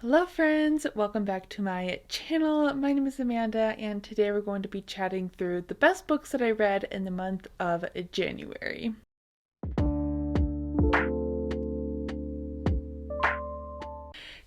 Hello friends, welcome back to my channel. My name is Amanda and today we're going to be chatting through the best books that I read in the month of January.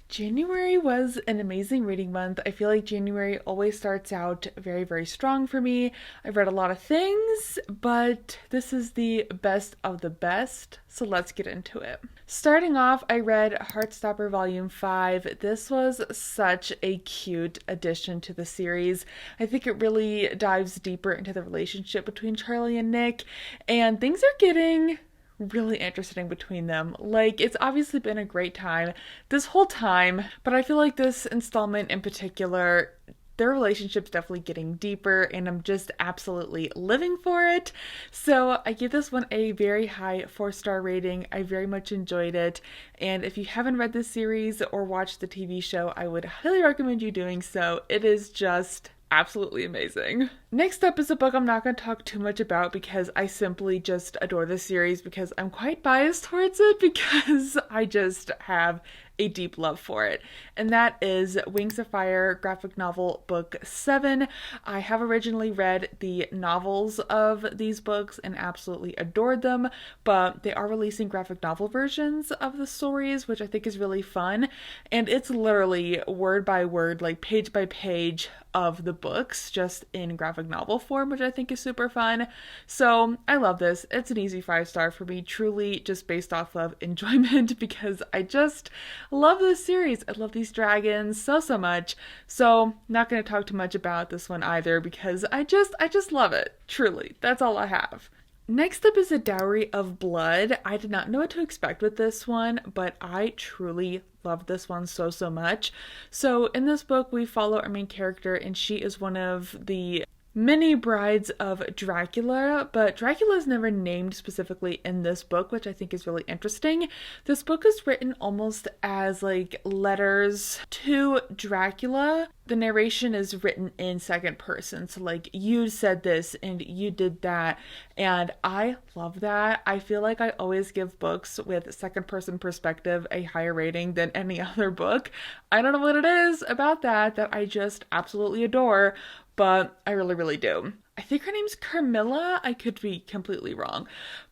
January was an amazing reading month. I feel like January always starts out very strong for me. I've read a lot of things, but this is the best of the best, so let's get into it. Starting off, I read Heartstopper Volume 5. This was such a cute addition to the series. I think it really dives deeper into the relationship between Charlie and Nick, and things are getting really interesting between them. Like, it's obviously been a great time this whole time, but I feel like this installment in particular, their relationship's definitely getting deeper and I'm just absolutely living for it. So I give this one a very high 4-star rating. I very much enjoyed it. And if you haven't read this series or watched the TV show, I would highly recommend you doing so. It is just absolutely amazing. Next up is a book I'm not going to talk too much about because I simply just adore this series because I'm quite biased towards it because I just have a deep love for it. And that is Wings of Fire graphic novel book 7. I have originally read the novels of these books and absolutely adored them, but they are releasing graphic novel versions of the stories, which I think is really fun. And it's literally word by word, like page by page of the books, just in graphic novel form, which I think is super fun. So I love this. It's an easy 5-star for me, truly just based off of enjoyment because I just love this series. I love these dragons so much. So not going to talk too much about this one either because I just love it. Truly. That's all I have. Next up is A Dowry of Blood. I did not know what to expect with this one, but I truly love this one so much. So in this book, we follow our main character and she is one of the many brides of Dracula, but Dracula is never named specifically in this book, which I think is really interesting. This book is written almost as like letters to Dracula. The narration is written in second person, so like you said this and you did that, and I love that. I feel like I always give books with second person perspective a higher rating than any other book. I don't know what it is about that I just absolutely adore, but I really do. I think her name's Carmilla. I could be completely wrong.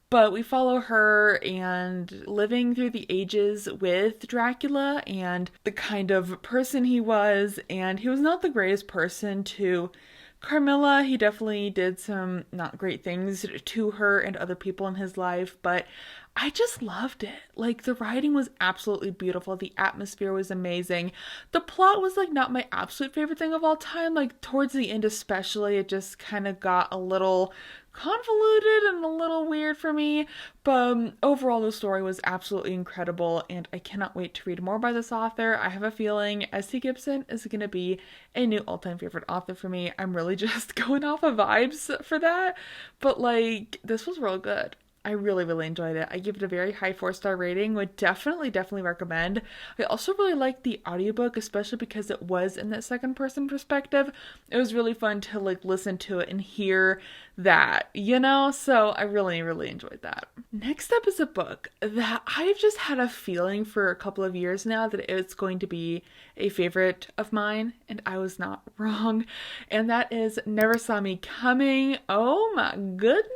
But we follow her and living through the ages with Dracula and the kind of person he was. And he was not the greatest person to Carmilla. He definitely did some not great things to her and other people in his life, but I just loved it. Like, the writing was absolutely beautiful. The atmosphere was amazing. The plot was like not my absolute favorite thing of all time. Like, towards the end especially, it just kind of got a little convoluted and a little weird for me, but overall the story was absolutely incredible and I cannot wait to read more by this author. I have a feeling S.T. Gibson is going to be a new all-time favorite author for me. I'm really just going off of vibes for that, but like, this was real good. I really enjoyed it. I give it a very high 4-star rating. Would definitely recommend. I also really liked the audiobook, especially because it was in that second person perspective. It was really fun to like listen to it and hear that, you know? So I really enjoyed that. Next up is a book that I've just had a feeling for a couple of years now that it's going to be a favorite of mine, and I was not wrong. And that is Never Saw Me Coming. Oh my goodness.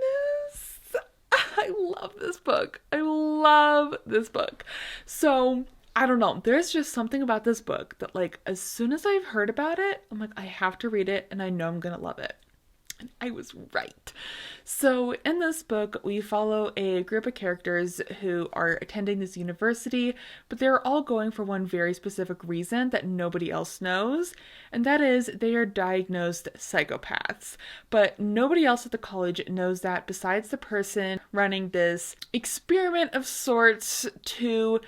I love this book. I love this book. So, I don't know. There's just something about this book that, like, as soon as I've heard about it, I'm like, I have to read it and I know I'm gonna love it. And I was right. So in this book, we follow a group of characters who are attending this university, but they're all going for one very specific reason that nobody else knows, and that is they are diagnosed psychopaths. But nobody else at the college knows that besides the person running this experiment of sorts to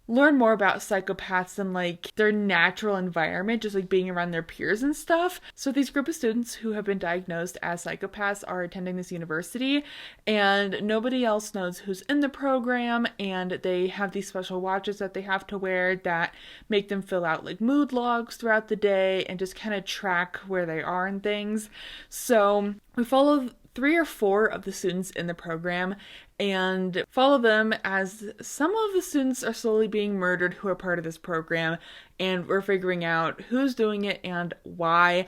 learn more about psychopaths than like their natural environment, just like being around their peers and stuff. So these group of students who have been diagnosed as psychopaths are attending this university and nobody else knows who's in the program, and they have these special watches that they have to wear that make them fill out like mood logs throughout the day and just kind of track where they are and things. So we follow 3 or 4 of the students in the program, and follow them as some of the students are slowly being murdered who are part of this program, and we're figuring out who's doing it and why.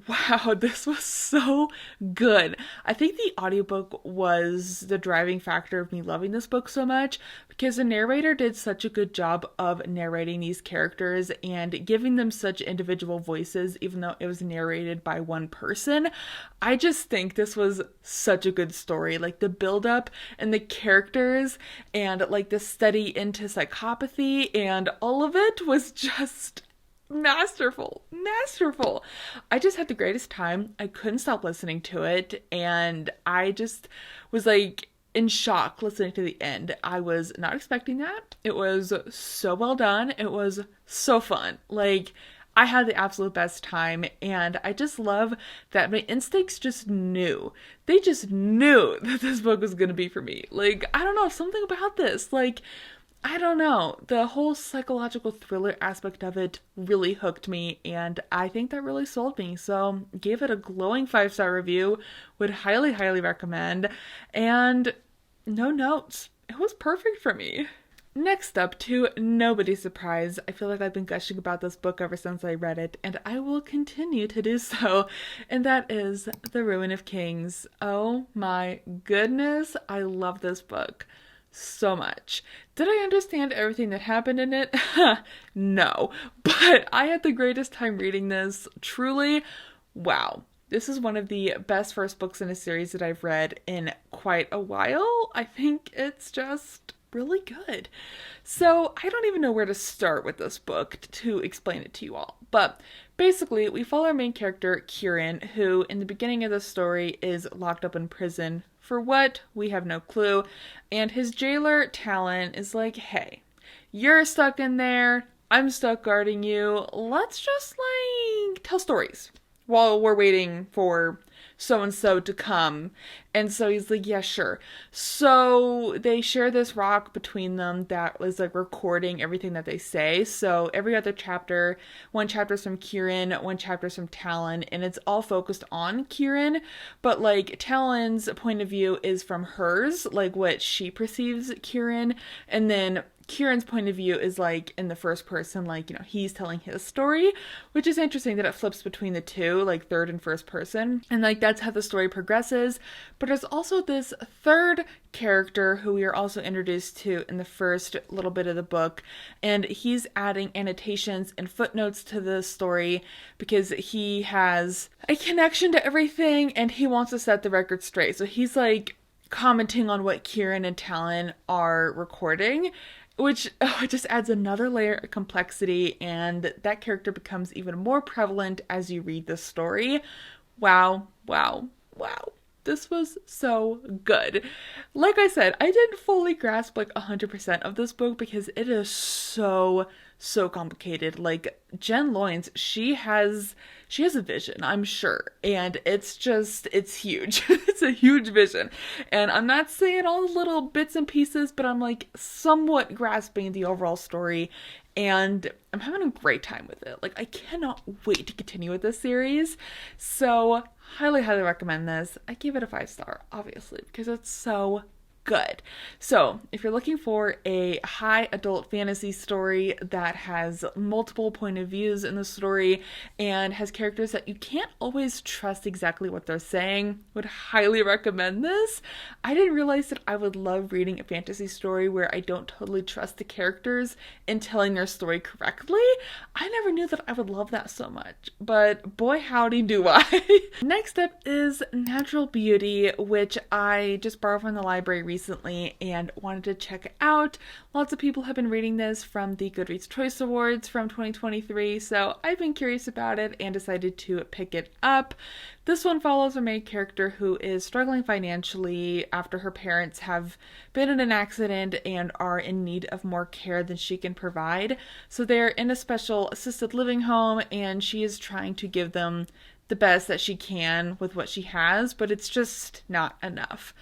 Wow, this was so good. I think the audiobook was the driving factor of me loving this book so much because the narrator did such a good job of narrating these characters and giving them such individual voices, even though it was narrated by one person. I just think this was such a good story. Like the build up and the characters and like the study into psychopathy and all of it was just masterful. I just had the greatest time. I couldn't stop listening to it, and I just was like in shock listening to the end. I was not expecting that. It was so well done. It was so fun. Like, I had the absolute best time, and I just love that my instincts just knew. They just knew that this book was going to be for me. Like, I don't know, something about this. Like, I don't know. The whole psychological thriller aspect of it really hooked me, and I think that really sold me. So, gave it a glowing 5-star review. Would highly recommend. And no notes. It was perfect for me. Next up, to nobody's surprise, I feel like I've been gushing about this book ever since I read it, and I will continue to do so, and that is The Ruin of Kings. Oh my goodness, I love this book so much. Did I understand everything that happened in it? No. But I had the greatest time reading this. Truly, wow. This is one of the best first books in a series that I've read in quite a while. I think it's just really good. So I don't even know where to start with this book to explain it to you all. But basically, we follow our main character, Kieran, who in the beginning of the story is locked up in prison. For what? We have no clue. And his jailer, Talon, is like, hey, you're stuck in there. I'm stuck guarding you. Let's just, like, tell stories while we're waiting for so-and-so to come. And so he's like, yeah, sure. So they share this rock between them that was like recording everything that they say. So every other chapter, one chapter's from Kieran, one chapter's from Talon, and it's all focused on Kieran. But like Talon's point of view is from hers, like what she perceives Kieran. And then Kieran's point of view is like in the first person, like, you know, he's telling his story, which is interesting that it flips between the two, like third and first person. And like that's how the story progresses. But there's also this third character who we are also introduced to in the first little bit of the book. And he's adding annotations and footnotes to the story because he has a connection to everything and he wants to set the record straight. So he's like commenting on what Kieran and Talon are recording, which it just adds another layer of complexity, and that character becomes even more prevalent as you read the story. Wow. This was so good. Like I said, I didn't fully grasp like 100% of this book because it is so complicated. Like Jen Loynes, she has a vision, I'm sure, and it's huge. It's a huge vision, and I'm not saying all the little bits and pieces, but I'm like somewhat grasping the overall story, and I'm having a great time with it. Like I cannot wait to continue with this series. So highly recommend this. I gave it a 5-star, obviously, because it's so good. So if you're looking for a high adult fantasy story that has multiple point of views in the story and has characters that you can't always trust exactly what they're saying, would highly recommend this. I didn't realize that I would love reading a fantasy story where I don't totally trust the characters in telling their story correctly. I never knew that I would love that so much, but boy howdy do I. Next up is Natural Beauty, which I just borrowed from the library recently and wanted to check out. Lots of people have been reading this from the Goodreads Choice Awards from 2023, so I've been curious about it and decided to pick it up. This one follows a main character who is struggling financially after her parents have been in an accident and are in need of more care than she can provide. So they're in a special assisted living home and she is trying to give them the best that she can with what she has, but it's just not enough.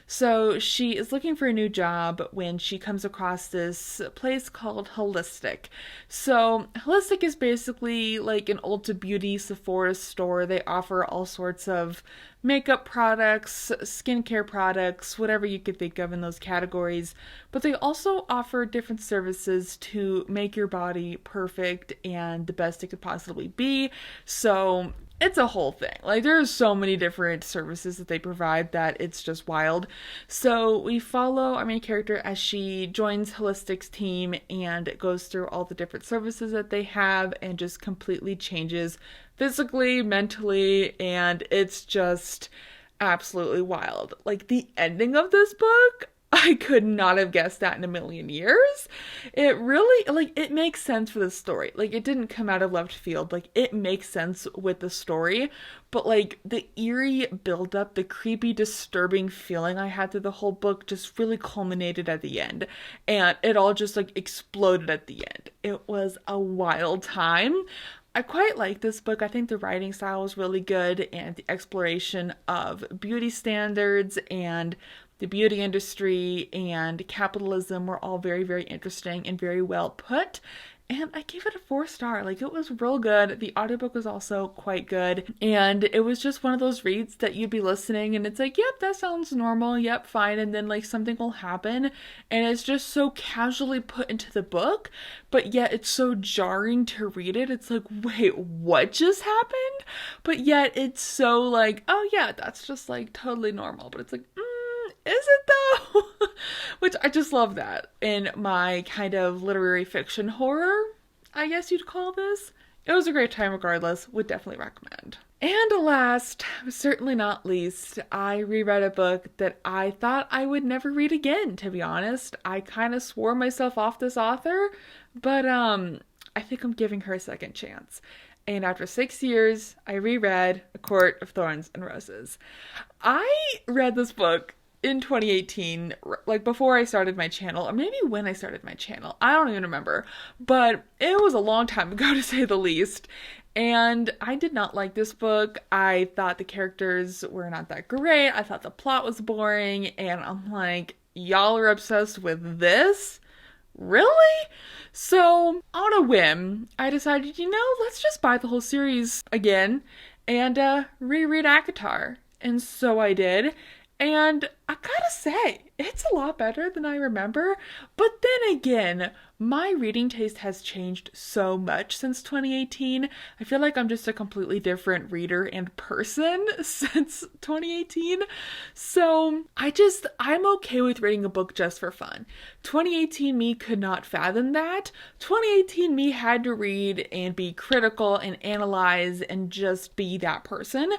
So she is looking for a new job when she comes across this place called Holistic. So Holistic is basically like an Ulta Beauty Sephora store. They offer all sorts of makeup products, skincare products, whatever you could think of in those categories. But they also offer different services to make your body perfect and the best it could possibly be. So it's a whole thing. Like, there's so many different services that they provide that it's just wild. So we follow our main character as she joins Holistic's team and goes through all the different services that they have and just completely changes physically, mentally, and it's just absolutely wild. Like, the ending of this book, I could not have guessed that in a million years. It really, like, it makes sense for the story. Like, it didn't come out of left field. Like, it makes sense with the story. But, like, the eerie buildup, the creepy, disturbing feeling I had through the whole book just really culminated at the end. And it all just, like, exploded at the end. It was a wild time. I quite like this book. I think the writing style was really good, and the exploration of beauty standards and the beauty industry and capitalism were all very, very interesting and very well put. And I gave it a 4-star. Like, it was real good. The audiobook was also quite good. And it was just one of those reads that you'd be listening and it's like, yep, that sounds normal. Yep, fine. And then like something will happen. And it's just so casually put into the book, but yet it's so jarring to read it. It's like, wait, what just happened? But yet it's so like, oh yeah, that's just like totally normal. But it's like, is it though? Which I just love that in my kind of literary fiction horror, I guess you'd call this. It was a great time regardless, would definitely recommend. And last, but certainly not least, I reread a book that I thought I would never read again, to be honest. I kind of swore myself off this author, but I think I'm giving her a second chance. And after 6 years, I reread A Court of Thorns and Roses. I read this book in 2018, like before I started my channel, or maybe when I started my channel, I don't even remember, but it was a long time ago to say the least, and I did not like this book. I thought the characters were not that great, I thought the plot was boring, and I'm like, y'all are obsessed with this? Really? So, on a whim, I decided, let's just buy the whole series again, and reread ACOTAR, and so I did. And I gotta say, it's a lot better than I remember. But then again, my reading taste has changed so much since 2018. I feel like I'm just a completely different reader and person since 2018. So I'm okay with reading a book just for fun. 2018 me could not fathom that. 2018 me had to read and be critical and analyze and just be that person.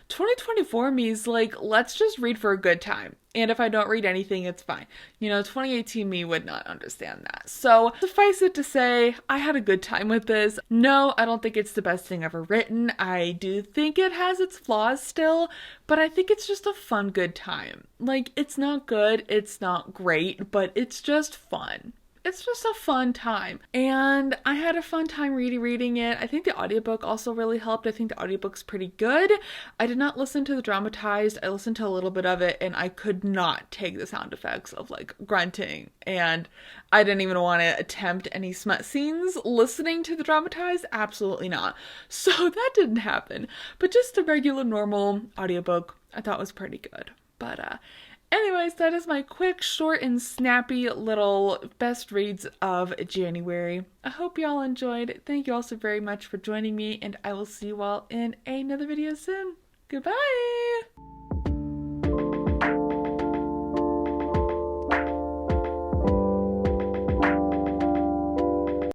2024 me is like, let's just read for a good time. And if I don't read anything, it's fine. 2018 me would not understand that. So suffice it to say, I had a good time with this. No, I don't think it's the best thing ever written. I do think it has its flaws still, but I think it's just a fun, good time. Like, it's not good, it's not great, but it's just fun. It's just a fun time. And I had a fun time reading it. I think the audiobook also really helped. I think the audiobook's pretty good. I did not listen to the dramatized. I listened to a little bit of it and I could not take the sound effects of like grunting. And I didn't even want to attempt any smut scenes listening to the dramatized. Absolutely not. So that didn't happen. But just the regular normal audiobook I thought was pretty good. But anyways, that is my quick, short, and snappy little best reads of January. I hope you all enjoyed. Thank you all so very much for joining me, and I will see you all in another video soon. Goodbye!